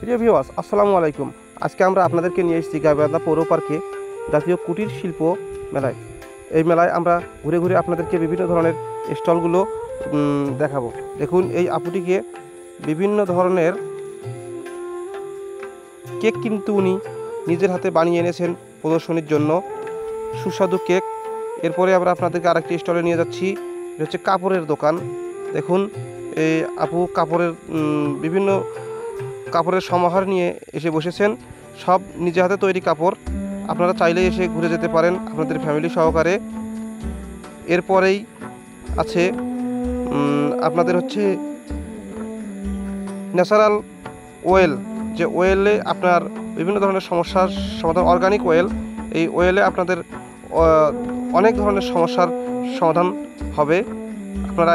প্রিয় ভিউয়ার্স, আসসালামু আলাইকুম। আজকে আমরা আপনাদেরকে নিয়ে এসেছি গাইবান্ধা পৌর পার্কে জাতীয় কুটির শিল্প মেলায়। এই মেলায় আমরা ঘুরে ঘুরে আপনাদেরকে বিভিন্ন ধরনের স্টলগুলো দেখাবো। দেখুন, এই আপুটিকে বিভিন্ন ধরনের কেক কিন্তু উনি নিজের হাতে বানিয়ে এনেছেন প্রদর্শনীর জন্য, সুস্বাদু কেক। এরপরে আমরা আপনাদেরকে আরেকটি স্টলে নিয়ে যাচ্ছি, এটা হচ্ছে কাপড়ের দোকান। দেখুন, এই আপু বিভিন্ন কাপড়ের সমাহার নিয়ে এসে বসেছেন, সব নিজে হাতে তৈরি কাপড়। আপনারা চাইলে এসে ঘুরে যেতে পারেন আপনাদের ফ্যামিলি সহকারে। এরপরেই আছে আপনাদের হচ্ছে ন্যাচারাল ওয়েল, যে ওয়েলে আপনার বিভিন্ন ধরনের সমস্যার সমাধান, অর্গানিক ওয়েল। এই ওয়েলে আপনাদের অনেক ধরনের সমস্যার সমাধান হবে। আপনারা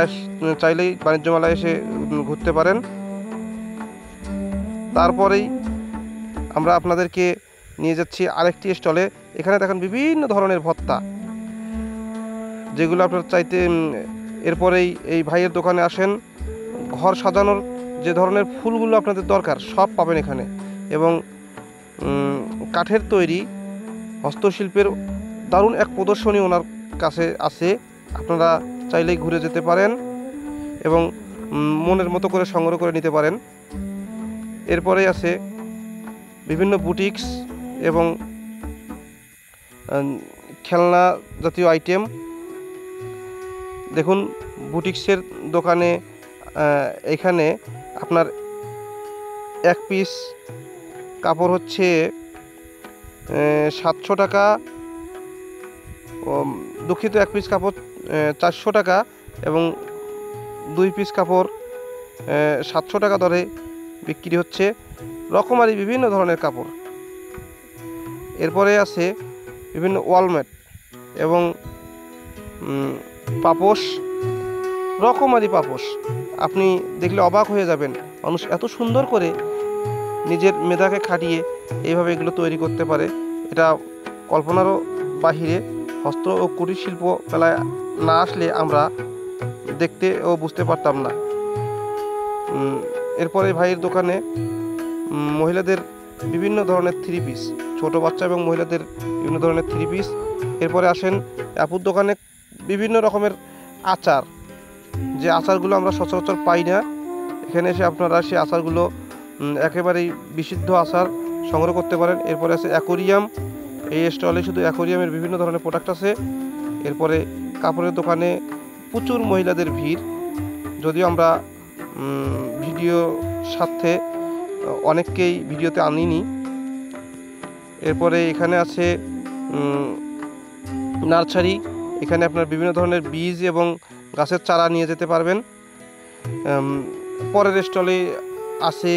চাইলেই বাণিজ্য মেলায় এসে ঘুরতে পারেন। তারপরেই আমরা আপনাদেরকে নিয়ে যাচ্ছি আরেকটি স্টলে। এখানে দেখেন বিভিন্ন ধরনের ভর্তা, যেগুলো আপনারা চাইতে। এরপরেই এই ভাইয়ের দোকানে আসেন, ঘর সাজানোর যে ধরনের ফুলগুলো আপনাদের দরকার সব পাবেন এখানে। এবং কাঠের তৈরি হস্তশিল্পের দারুণ এক প্রদর্শনী ওনার কাছে আছে। আপনারা চাইলেই ঘুরে যেতে পারেন এবং মনের মতো করে সংগ্রহ করে নিতে পারেন। এরপরে আছে বিভিন্ন বুটিক্স এবং খেলনা জাতীয় আইটেম। দেখুন, বুটিক্সের দোকানে এখানে আপনার এক পিস কাপড় হচ্ছে 700 টাকা, দুঃখিত, এক পিস কাপড় 400 টাকা এবং 2 পিস কাপড় 700 টাকা দরে বিক্রি হচ্ছে। রকমারি বিভিন্ন ধরনের কাপড়। এরপরে আছে বিভিন্ন ওয়ালমেট এবং পাপোশ, রকমারি পাপোশ। আপনি দেখলে অবাক হয়ে যাবেন, মানুষ এত সুন্দর করে নিজের মেধাকে খাটিয়ে এইভাবে এগুলো তৈরি করতে পারে। এটা কল্পনারও বাহিরে। হস্ত ও কুটির শিল্প মেলায় না আসলে আমরা দেখতে ও বুঝতে পারতাম না। এরপরে ভাইয়ের দোকানে মহিলাদের বিভিন্ন ধরনের 3 পিস, ছোটো বাচ্চা এবং মহিলাদের বিভিন্ন ধরনের 3 পিস। এরপরে আসেন আপুর দোকানে বিভিন্ন রকমের আচার, যে আচারগুলো আমরা সচরাচর পাই না। এখানে এসে আপনারা সেই আচারগুলো একেবারেই বিশুদ্ধ আচার সংগ্রহ করতে পারেন। এরপরে আছে অ্যাকোরিয়াম, এই স্টলে শুধু অ্যাকোরিয়ামের বিভিন্ন ধরনের প্রোডাক্ট আছে। এরপরে কাপড়ের দোকানে প্রচুর মহিলাদের ভিড়, যদিও আমরা ভিডিও সাথে অনেককেই ভিডিওতে আনিনি। এরপরে এখানে আছে নার্সারি, এখানে আপনার বিভিন্ন ধরনের বীজ এবং গাছের চারা নিয়ে যেতে পারবেন। পরের স্টলে আছে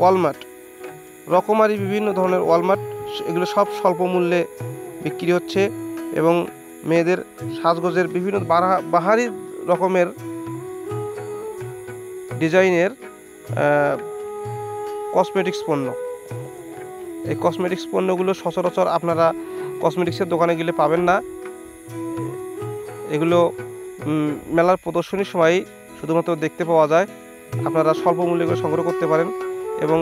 ওয়ালমার্ট, রকমারি বিভিন্ন ধরনের ওয়ালমার্ট। এগুলো সব স্বল্প মূল্যে বিক্রি হচ্ছে এবং মেয়েদের সাজগোজের বিভিন্ন বাহারি রকমের ডিজাইনের কসমেটিক্স পণ্য। এই কসমেটিক্স পণ্যগুলো সচরাচর আপনারা কসমেটিক্সের দোকানে গেলে পাবেন না। এগুলো মেলার প্রদর্শনীর সময় শুধুমাত্র দেখতে পাওয়া যায়। আপনারা স্বল্প মূল্যে করে সংগ্রহ করতে পারেন এবং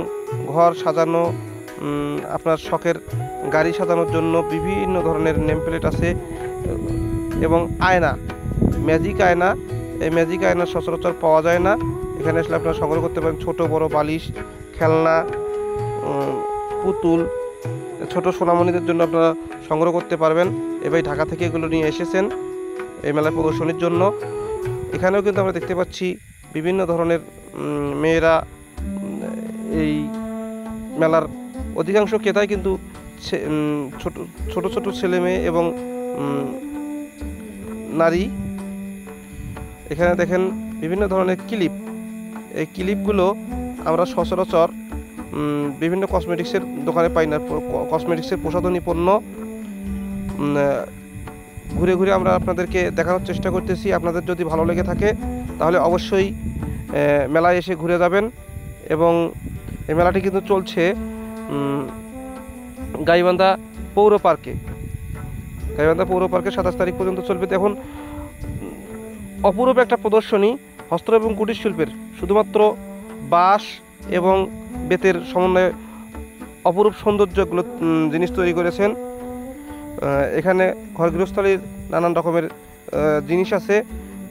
ঘর সাজানো, আপনার শখের গাড়ি সাজানোর জন্য বিভিন্ন ধরনের নেম প্লেট আছে এবং আয়না, ম্যাজিক আয়না। এই ম্যাজিক আয়না সচরাচর পাওয়া যায় না। এখানে আসলে আপনারা সংগ্রহ করতে পারেন ছোট বড় বালিশ, খেলনা, পুতুল, ছোট সোনামণিদের জন্য আপনারা সংগ্রহ করতে পারবেন। এবার ঢাকা থেকে এগুলো নিয়ে এসেছেন এই মেলার প্রদর্শনীর জন্য। এখানেও কিন্তু আমরা দেখতে পাচ্ছি বিভিন্ন ধরনের মেয়েরা। এই মেলার অধিকাংশ ক্রেতাই কিন্তু ছোট ছোট ছেলে মেয়ে এবং নারী। এখানে দেখেন বিভিন্ন ধরনের ক্লিপ। এই ক্লিপগুলো আমরা সচরাচর বিভিন্ন কসমেটিক্সের দোকানে পাই না। কসমেটিক্সের প্রসাধনী পণ্য ঘুরে ঘুরে আমরা আপনাদেরকে দেখানোর চেষ্টা করতেছি। আপনাদের যদি ভালো লেগে থাকে তাহলে অবশ্যই মেলায় এসে ঘুরে যাবেন। এবং এই মেলাটি কিন্তু চলছে গাইবান্ধা পৌর পার্কে। গাইবান্ধা পৌর পার্কে 27 তারিখ পর্যন্ত চলবে। দেখুন, অপরূপ একটা প্রদর্শনী হস্ত এবং কুটির শিল্পের, শুধুমাত্র বাঁশ এবং বেতের সমন্বয়ে অপরূপ সৌন্দর্যগুলো জিনিস তৈরি করেছেন। এখানে ঘর গৃহস্থালির নানান রকমের জিনিস আছে।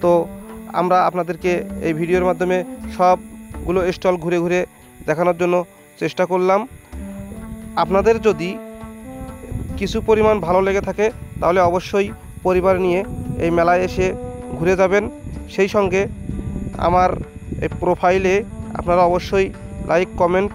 তো আমরা আপনাদেরকে এই ভিডিওর মাধ্যমে সবগুলো স্টল ঘুরে ঘুরে দেখানোর জন্য চেষ্টা করলাম। আপনাদের যদি কিছু পরিমাণ ভালো লেগে থাকে তাহলে অবশ্যই পরিবার নিয়ে এই মেলায় এসে ঘুরে যাবেন। সেই সঙ্গে আমার এই প্রোফাইলে আপনারা অবশ্যই লাইক, কমেন্ট